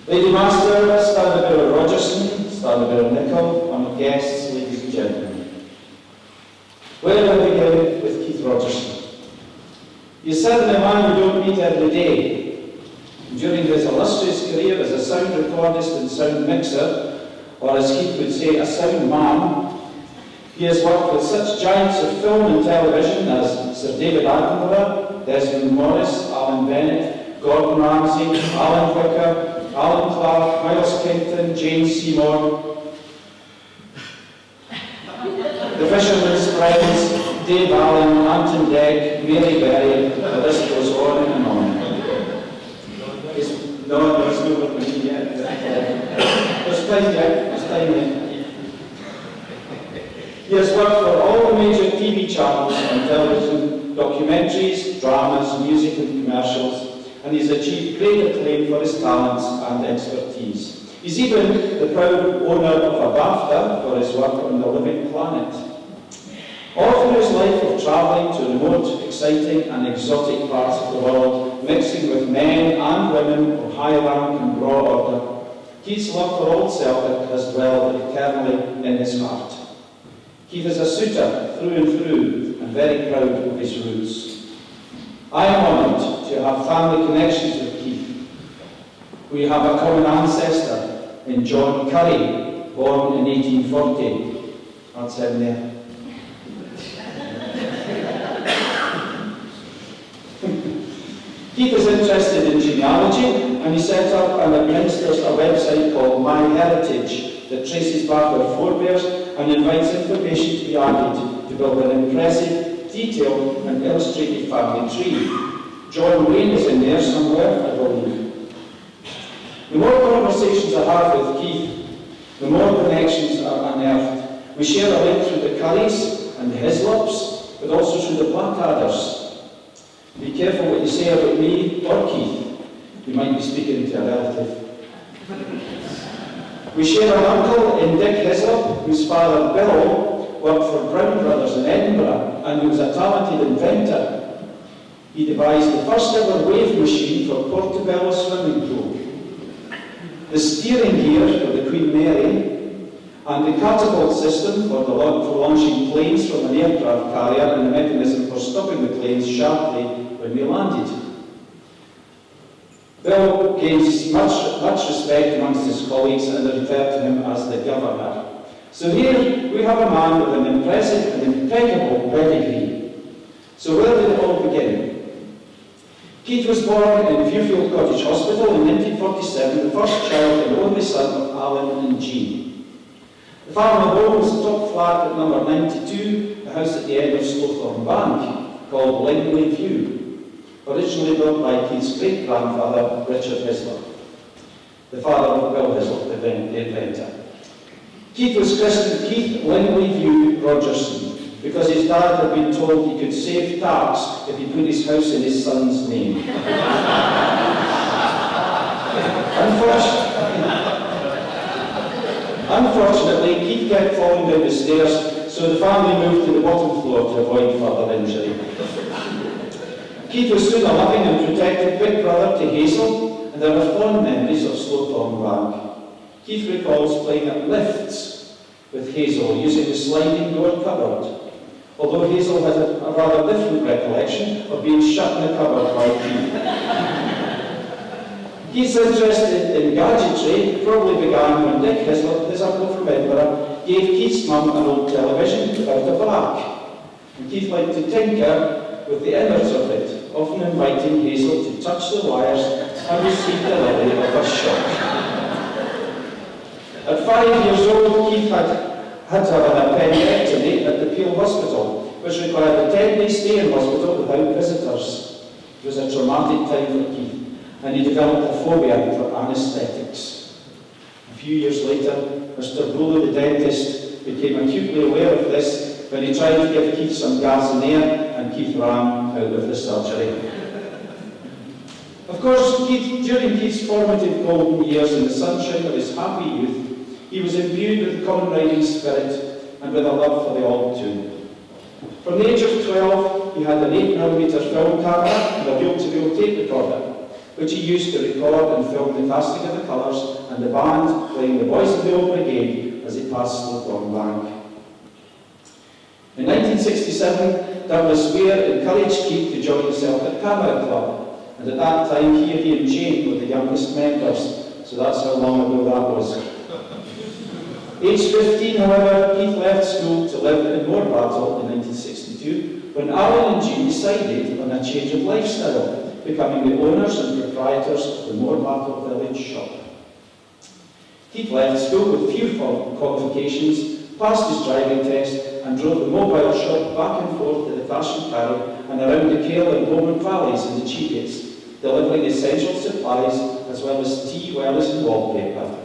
Lady Master, Standard Bearer Rodgerson, Standard Bearer Nichol, and guests, ladies and gentlemen. Where do I begin with Keith Rodgerson? He is certainly a man you don't meet every day. During his illustrious career as a sound recordist and sound mixer, or as Keith would say, a sound man, he has worked with such giants of film and television as Sir David Attenborough, Desmond Morris, Alan Bennett, Gordon Ramsay, Alan Whicker, Alan Clark, Miles Kington, Jane Seymour, The Fisherman's Friends, Dave Allen, Anton Degg, Mary Berry, the list goes on and on. No, there's no one yet. There's time yet, there's time yet. He has worked for all the major TV channels and television, documentaries, dramas, music and commercials, and he's achieved great acclaim for his talents and expertise. He's even the proud owner of a BAFTA for his work on The Living Planet. All through his life of travelling to remote, exciting and exotic parts of the world, mixing with men and women of high rank and broad order, Keith's love for Old Celtic has dwelled eternally in his heart. Keith is a Suitor through and through and very proud of his roots. I am honoured to have family connections with Keith. We have a common ancestor in John Curry, born in 1840. That's him there. Keith is interested in genealogy, and he set up and administers a website called My Heritage that traces back our forebears and invites information to be added to build an impressive, detailed and illustrated family tree. John Wayne is in there somewhere, I believe. The more conversations I have with Keith, the more connections are unearthed. We share a link through the Currys and the Hislops, but also through the Blackaders. Be careful what you say about me or Keith. You might be speaking to a relative. We share an uncle in Dick Hislop, whose father Bill worked for Brown Brothers in Edinburgh and who was a talented inventor. He devised the first ever wave machine for Portobello swimming pool, the steering gear for the Queen Mary, and the catapult system for launching planes from an aircraft carrier and the mechanism for stopping the planes sharply when we landed. Bill gains much respect amongst his colleagues and they refer to him as the Governor. So here we have a man with an impressive and impeccable pedigree. So where did it all begin? Keith was born in Viewfield Cottage Hospital in 1947, the first child and only son of Alan and Jean. The family home was the top flat at number 92, a house at the end of Slowthorne Bank, called Langley View, originally built by Keith's great-grandfather, Richard Hislop, the father of Bill Hislop, the inventor. Keith was christened Keith Langley View Rodgerson, because his dad had been told he could save tax if he put his house in his son's name. Unfortunately, Keith kept falling down the stairs, so the family moved to the bottom floor to avoid further injury. Keith was soon a loving and protective big brother to Hazel, and there are fond memories of Slowthorne Bank. Keith recalls playing at lifts with Hazel using the sliding door cupboard, although Hazel has a rather different recollection of being shut in the cupboard by Keith. Keith's interest in gadgetry probably began when Dick Hislop, his uncle from Edinburgh, gave Keith's mum an old television without a back. And Keith liked to tinker with the innards of it, often inviting Hazel to touch the wires and receive the levy of a shock. At 5 years old, Keith had to have an appendectomy at the Peel Hospital, which required a 10-day stay in hospital without visitors. It was a traumatic time for Keith, and he developed a phobia for anaesthetics. A few years later, Mr. Booler, the dentist, became acutely aware of this when he tried to give Keith some gas and air, and Keith ran out of the surgery. Of course, during Keith's formative golden years in the sunshine of his happy youth, he was imbued with comrading spirit and with a love for the old tune. From the age of 12, he had an 8mm film camera and a reel-to-reel tape recorder, which he used to record and film the casting of the colours and the band playing the Boys of the Old Brigade as he passed Slowthorn Bank. In 1967, Douglas Weir encouraged Keith to join the Celtic Camera Club, and at that time he and Jane were the youngest members, so that's how long ago that was. Aged 15, however, Keith left school to live in Moorbattle in 1962, when Alan and Jean decided on a change of lifestyle, becoming the owners and proprietors of the Moorbattle Village Shop. Keith left school with few qualifications, passed his driving test, and drove the mobile shop back and forth to the Fashion Carry and around the Cale and Bowman valleys in the Cheapgates, delivering essential supplies as well as tea, wellies and wallpaper.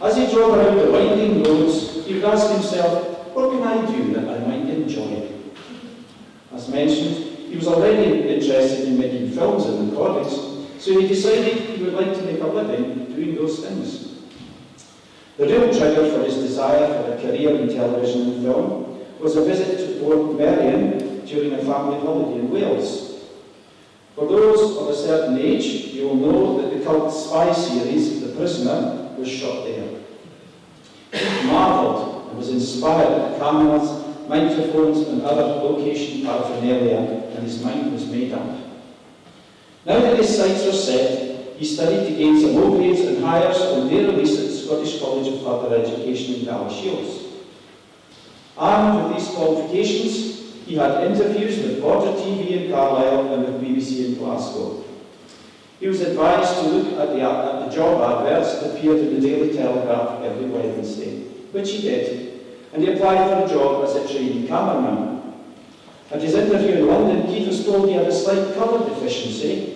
As he drove around the winding roads, he would ask himself, what can I do that I might enjoy? As mentioned, he was already interested in making films and recordings, so he decided he would like to make a living doing those things. The real trigger for his desire for a career in television and film was a visit to Port Merion during a family holiday in Wales. For those of a certain age, you will know that the cult spy series, The Prisoner, was shot there. He marvelled and was inspired at cameras, microphones and other location paraphernalia, and his mind was made up. Now that his sights were set, he studied to gain some O grades and hires on their release at the Scottish College of Further Education in Galashiels. Armed with these qualifications, he had interviews with Border TV in Carlisle and with BBC in Glasgow. He was advised to look at the job adverts that appeared in the Daily Telegraph every Wednesday, which he did, and he applied for a job as a trainee cameraman. At his interview in London, Keith was told he had a slight colour deficiency,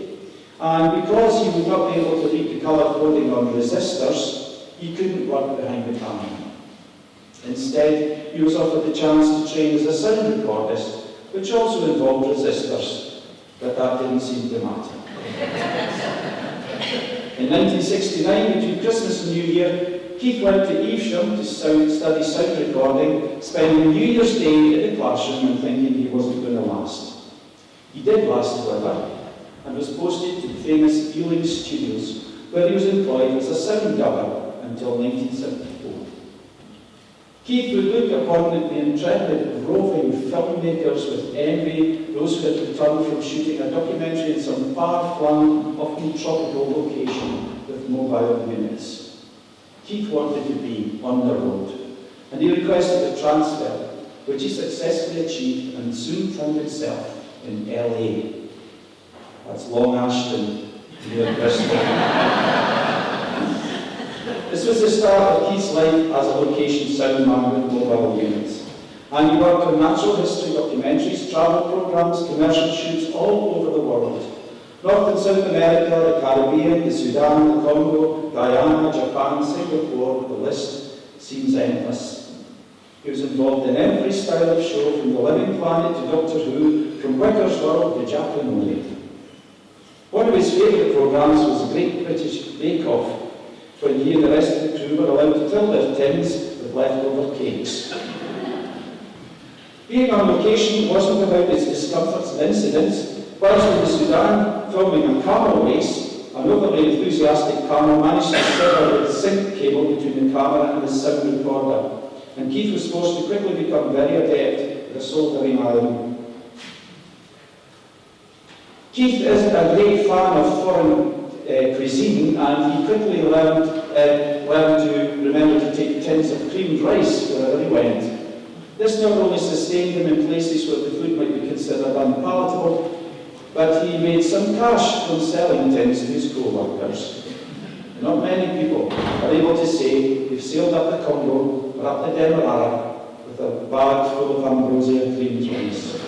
and because he would not be able to read the colour coding on resistors, he couldn't work behind the camera. Instead, he was offered the chance to train as a sound recordist, which also involved resistors, but that didn't seem to matter. In 1969, between Christmas and New Year, Keith went to Evesham to study sound recording, spending New Year's Day in the classroom and thinking he wasn't going to last. He did last, however, and was posted to the famous Ealing Studios, where he was employed as a sound dubber until 1974. Keith would look upon the intrepid, roving filmmakers with envy, those who had returned from shooting a documentary in some far-flung, often tropical location with mobile units. Keith wanted to be on the road, and he requested a transfer, which he successfully achieved and soon found himself in LA. That's Long Ashton, near Bristol. This was the start of Keith's life as a location sound man with mobile units. And he worked on natural history documentaries, travel programs, commercial shoots all over the world. North and South America, the Caribbean, the Sudan, the Congo, Guyana, Japan, Singapore, the list seems endless. He was involved in every style of show, from The Living Planet to Doctor Who, from Wicker's World to Japanese. One of his favourite programmes was the Great British Bake Off, when he and the rest of the crew were allowed to fill their tins with leftover cakes. Being on location wasn't without its discomforts and incidents. Whilst in the Sudan, filming a camel race, an overly enthusiastic camel managed to sever the sync cable between the camera and the sound recorder, and Keith was forced to quickly become very adept at soldering iron. Keith isn't a great fan of foreign cuisine, and he quickly learned to remember to take tins of creamed rice wherever he went. This not only sustained him in places where the food might be considered unpalatable, but he made some cash from selling tins to his co-workers. Not many people are able to say they've sailed up the Congo or up the Demerara with a bag full of ambrosia creamed rice.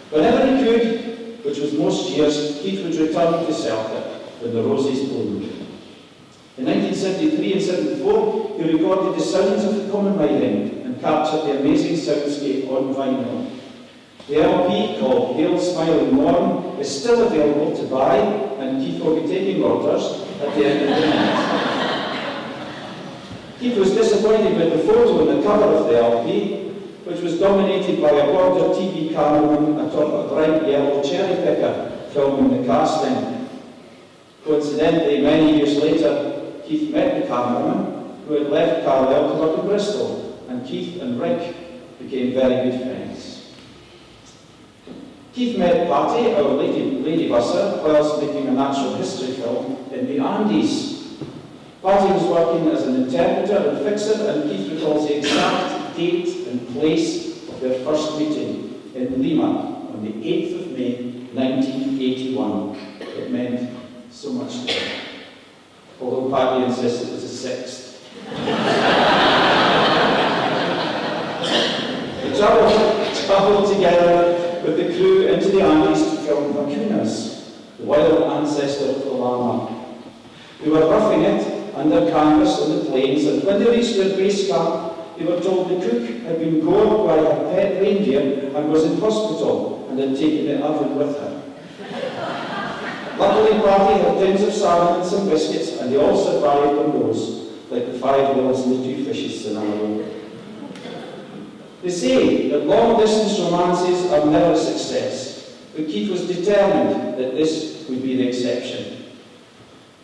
Whenever he could, which was most years, Keith would return to Celtic when the roses bloomed. In 1973 and 74, he recorded the sounds of the common riding and captured the amazing soundscape on vinyl. The LP, called Hail Smiling Morn, is still available to buy, and Keith will be taking orders at the end of the night. Keith was disappointed with the photo on the cover of the LP, which was dominated by a Border TV cameraman atop a bright yellow cherry picker, filming the casting. Coincidentally, many years later, Keith met the cameraman who had left Carlisle to work in Bristol, and Keith and Rick became very good friends. Keith met Patty, our lady busser, whilst making a natural history film in the Andes. Patty was working as an interpreter and fixer, and Keith recalls the exact date and place of their first meeting in Lima on the 8th of May, 1981. It meant so much to him. Although Patty insists it was the 6th. They travelled together with the crew into the Andes to film vacunas, the wild ancestor of the llama. They were roughing it under canvas on the plains, and when they reached their base camp, they were told the cook had been gored by a pet reindeer and was in hospital and had taken the oven with her. Luckily, Patty had tins of salmon and some biscuits, and they all survived on those, like the 5 whales and the 2 fishes scenario. They say that long-distance romances are never a success, but Keith was determined that this would be the exception.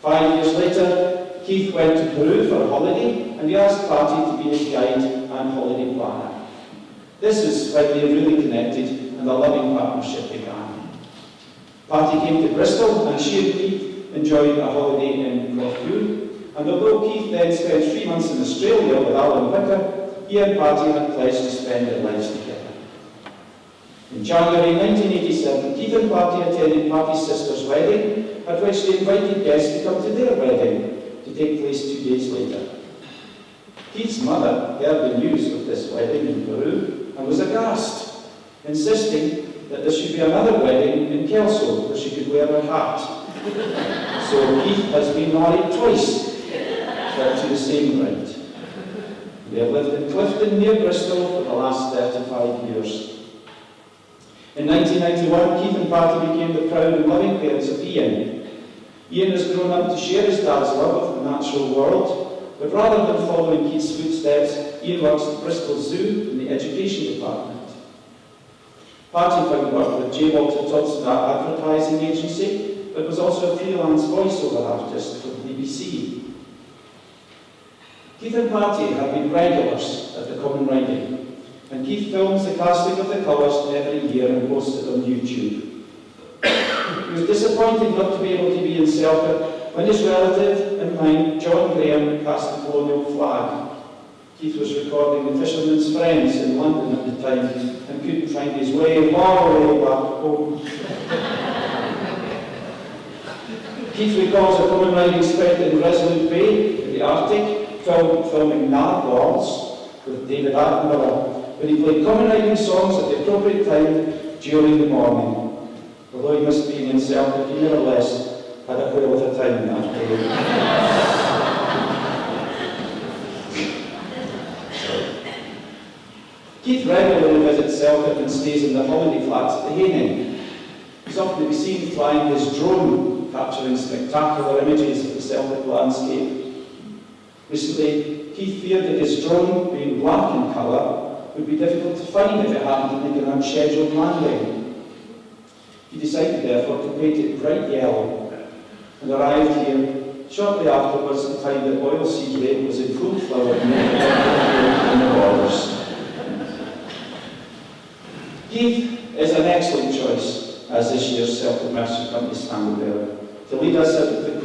5 years later, Keith went to Peru for a holiday, and he asked Patty to be his guide and holiday planner. This was when they really connected, and a loving partnership began. Patty came to Bristol, and she and Keith enjoyed a holiday in Corfu, and although Keith then spent 3 months in Australia with Alan Vicker, he and Patty had pledged to spend their lives together. In January 1987, Keith and Patty attended Patty's sister's wedding, at which they invited guests to come to their wedding, to take place 2 days later. Keith's mother heard the news of this wedding in Peru and was aghast, insisting that there should be another wedding in Kelso where she could wear her hat. So Keith has been married twice, but to the same bride. They have lived in Clifton near Bristol for the last 35 years. In 1991, Keith and Patty became the proud and loving parents of Ian. Ian has grown up to share his dad's love of the natural world, but rather than following Keith's footsteps, Ian works at Bristol Zoo in the education department. Patty found work with J. Walter Thompson Advertising Agency, but was also a freelance voiceover artist for the BBC. Keith and Patty have been regulars at the Common Riding, and Keith films the casting of the colours every year and posts it on YouTube. He was disappointed not to be able to be in Selkirk when his relative and mine, John Graham, cast the colonial flag. Keith was recording The Fisherman's Friends in London at the time and couldn't find his way all the way back home. Keith recalls a Common Riding spent in Resolute Bay in the Arctic, filming Narwhals with David Attenborough, when he played Common Riding songs at the appropriate time during the morning. Although he missed being in Selkirk, he nevertheless had a whale of a time that day. Keith regularly visits Selkirk and stays in the holiday flats at the Haining. He's often to be seen flying his drone, capturing spectacular images of the Celtic landscape. Recently, Keith feared that his drone, being black in colour, would be difficult to find if it happened to make an unscheduled landing. He decided, therefore, to paint it bright yellow, and arrived here shortly afterwards to find that oilseed rape was in full flower in the borders. Keith is an excellent choice as this year's Celtic Merchant Company standard bearer to lead us out of the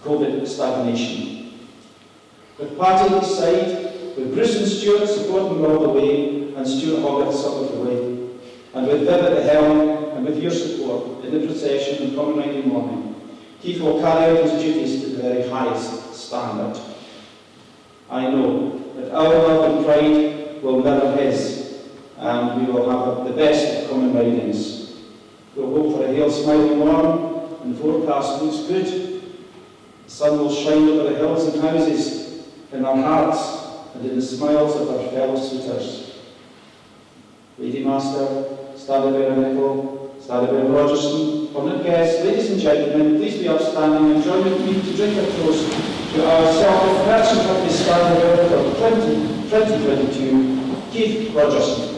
COVID stagnation. With Patty at his side, with Bruce and Stuart supporting all the way, and Stuart Hogarth some of the way, and with Viv at the helm, and with your support in the procession and Common Riding morning, Keith will carry out his duties to the very highest standard. I know that our love and pride will mirror his, and we will have the best of Common Ridings. We'll hope for a hail smiling morn, and the forecast looks good. The sun will shine over the hills and houses, in our hearts and in the smiles of our fellow suitors. Lady Master, Starry Bearer Nichol, Starry Bearer Rodgerson, honoured guests, ladies and gentlemen, please be upstanding and join with me to drink a toast to our Celtic Merchant Company Starry Bearer for 2022, Keith Rodgerson.